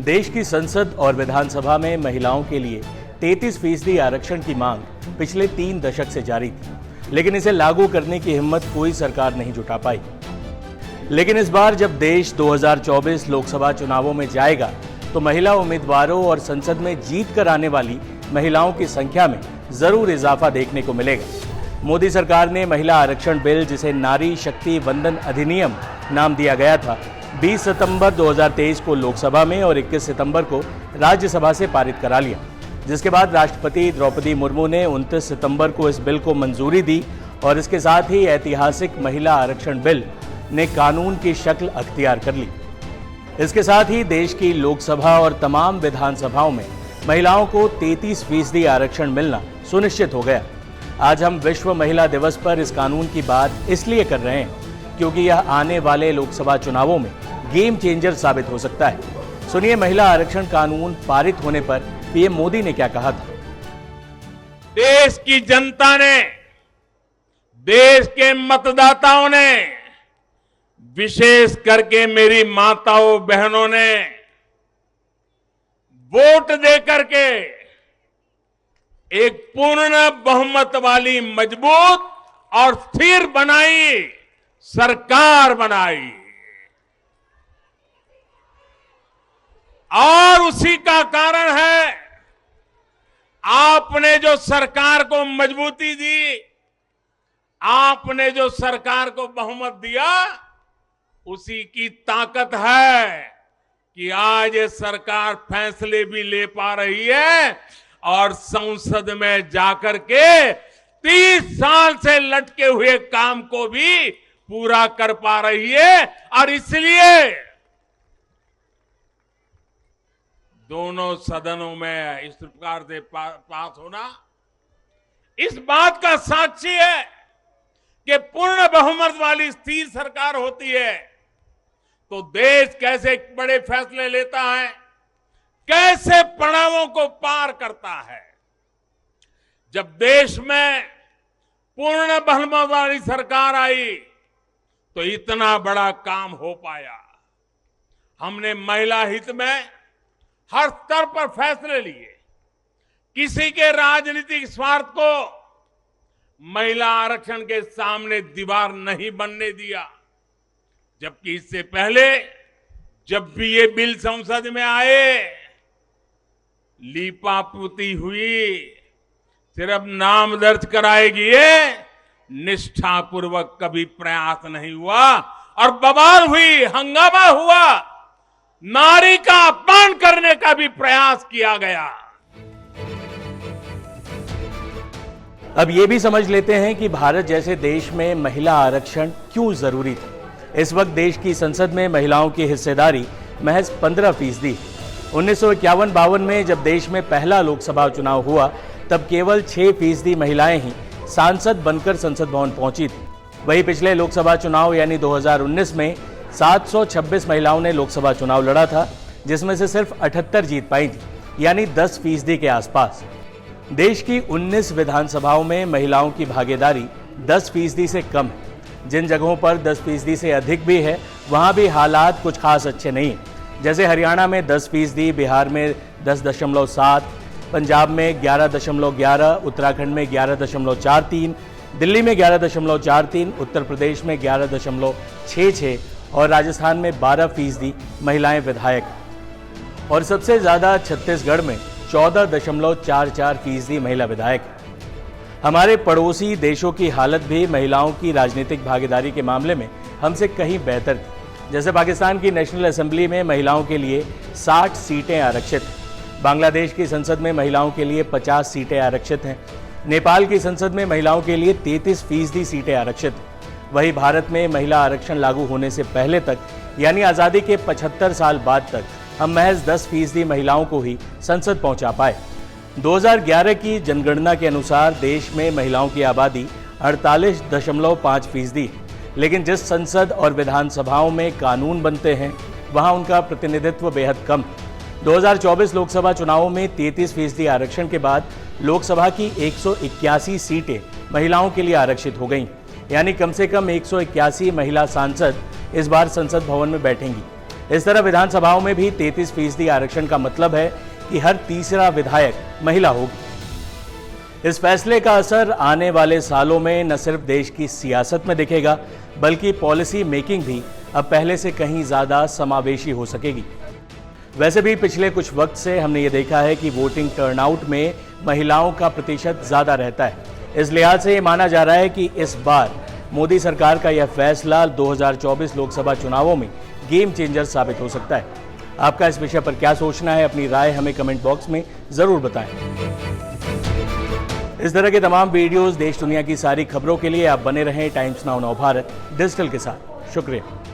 देश की संसद और विधानसभा में महिलाओं के लिए 33% आरक्षण की मांग पिछले 3 दशक से जारी थी, लेकिन इसे लागू करने की हिम्मत कोई सरकार नहीं जुटा पाई। लेकिन इस बार जब देश 2024 लोकसभा चुनावों में जाएगा तो महिला उम्मीदवारों और संसद में जीत कर आने वाली महिलाओं की संख्या में जरूर इजाफा देखने को मिलेगा। मोदी सरकार ने महिला आरक्षण बिल, जिसे नारी शक्ति वंदन अधिनियम नाम दिया गया था, 20 सितंबर 2023 को लोकसभा में और 21 सितंबर को राज्यसभा से पारित करा लिया, जिसके बाद राष्ट्रपति द्रौपदी मुर्मू ने 29 सितंबर को इस बिल को मंजूरी दी और इसके साथ ही ऐतिहासिक महिला आरक्षण बिल ने कानून की शक्ल अख्तियार कर ली। इसके साथ ही देश की लोकसभा और तमाम विधानसभाओं में महिलाओं को 33% आरक्षण मिलना सुनिश्चित हो गया। आज हम विश्व महिला दिवस पर इस कानून की बात इसलिए कर रहे हैं क्योंकि यह आने वाले लोकसभा चुनावों में गेम चेंजर साबित हो सकता है। सुनिए महिला आरक्षण कानून पारित होने पर पीएम मोदी ने क्या कहा था। देश की जनता ने, देश के मतदाताओं ने, विशेष करके मेरी माताओं बहनों ने वोट देकर के एक पूर्ण बहुमत वाली मजबूत और स्थिर बनाई सरकार बनाई और उसी का कारण है आपने जो सरकार को मजबूती दी, आपने जो सरकार को बहुमत दिया, उसी की ताकत है कि आज ये सरकार फैसले भी ले पा रही है और संसद में जाकर के 30 साल से लटके हुए काम को भी पूरा कर पा रही है। और इसलिए दोनों सदनों में इस प्रकार से पास होना इस बात का साक्षी है कि पूर्ण बहुमत वाली स्थिर सरकार होती है तो देश कैसे बड़े फैसले लेता है, कैसे पड़ावों को पार करता है। जब देश में पूर्ण बहुमत वाली सरकार आई तो इतना बड़ा काम हो पाया। हमने महिला हित में हर स्तर पर फैसले लिए, किसी के राजनीतिक स्वार्थ को महिला आरक्षण के सामने दीवार नहीं बनने दिया। जबकि इससे पहले जब भी ये बिल संसद में आए, लीपापोती हुई, सिर्फ नाम दर्ज कराएगी, ये निष्ठापूर्वक कभी प्रयास नहीं हुआ और बवाल हुई, हंगामा हुआ, नारी का अपमान करने का भी प्रयास किया गया। अब ये भी समझ लेते हैं कि भारत जैसे देश में महिला आरक्षण क्यों जरूरी था। इस वक्त देश की संसद में महिलाओं की हिस्सेदारी महज 15%। 1951-52 में जब देश में पहला लोकसभा चुनाव हुआ तब केवल 6% महिलाएं ही सांसद बनकर संसद भवन पहुंची थी। वहीं पिछले लोकसभा चुनाव यानी 2019 में 726 महिलाओं ने लोकसभा चुनाव लड़ा था, जिसमें से सिर्फ 78 जीत पाई थी, यानी 10% के आसपास। देश की 19 विधानसभाओं में महिलाओं की भागीदारी 10% से कम है। जिन जगहों पर 10% से अधिक भी है वहां भी हालात कुछ खास अच्छे नहीं है। जैसे हरियाणा में 10%, बिहार में 10.7, पंजाब में 11.11, उत्तराखंड में 11.43, दिल्ली में 11.43, उत्तर प्रदेश में 11.66 और राजस्थान में 12% महिलाएं विधायक। और सबसे ज्यादा छत्तीसगढ़ में 14.44% महिला विधायक। हमारे पड़ोसी देशों की हालत भी महिलाओं की राजनीतिक भागीदारी के मामले में हमसे कहीं बेहतर थी। जैसे पाकिस्तान की नेशनल असेंबली में महिलाओं के लिए 60 सीटें आरक्षित हैं। बांग्लादेश की संसद में महिलाओं के लिए 50 सीटें आरक्षित हैं। नेपाल की संसद में महिलाओं के लिए 33% सीटें आरक्षित हैं। वहीं भारत में महिला आरक्षण लागू होने से पहले तक यानी आज़ादी के 75 साल बाद तक हम महज 10% महिलाओं को ही संसद पहुंचा पाए। 2011 की जनगणना के अनुसार देश में महिलाओं की आबादी 48.5% है, लेकिन जिस संसद और विधानसभाओं में कानून बनते हैं वहां उनका प्रतिनिधित्व बेहद कम है। 2024 लोकसभा चुनावों में 33% आरक्षण के बाद लोकसभा की 181 सीटें महिलाओं के लिए आरक्षित हो गईं, यानी कम से कम 181 महिला सांसद इस बार संसद भवन में बैठेंगी। इस तरह विधानसभाओं में भी 33% आरक्षण का मतलब है कि हर तीसरा विधायक महिला होगी। इस फैसले का असर आने वाले सालों में न सिर्फ देश की सियासत में दिखेगा, बल्कि पॉलिसी मेकिंग भी अब पहले से कहीं ज्यादा समावेशी हो सकेगी। वैसे भी पिछले कुछ वक्त से हमने ये देखा है कि वोटिंग टर्नआउट में महिलाओं का प्रतिशत ज्यादा रहता है। इस लिहाज से ये माना जा रहा है कि इस बार मोदी सरकार का यह फैसला 2024 लोकसभा चुनावों में गेम चेंजर साबित हो सकता है। आपका इस विषय पर क्या सोचना है, अपनी राय हमें कमेंट बॉक्स में जरूर बताएं। इस तरह के तमाम वीडियोस, देश दुनिया की सारी खबरों के लिए आप बने रहें टाइम्स नाउ भारत डिजिटल के साथ। शुक्रिया।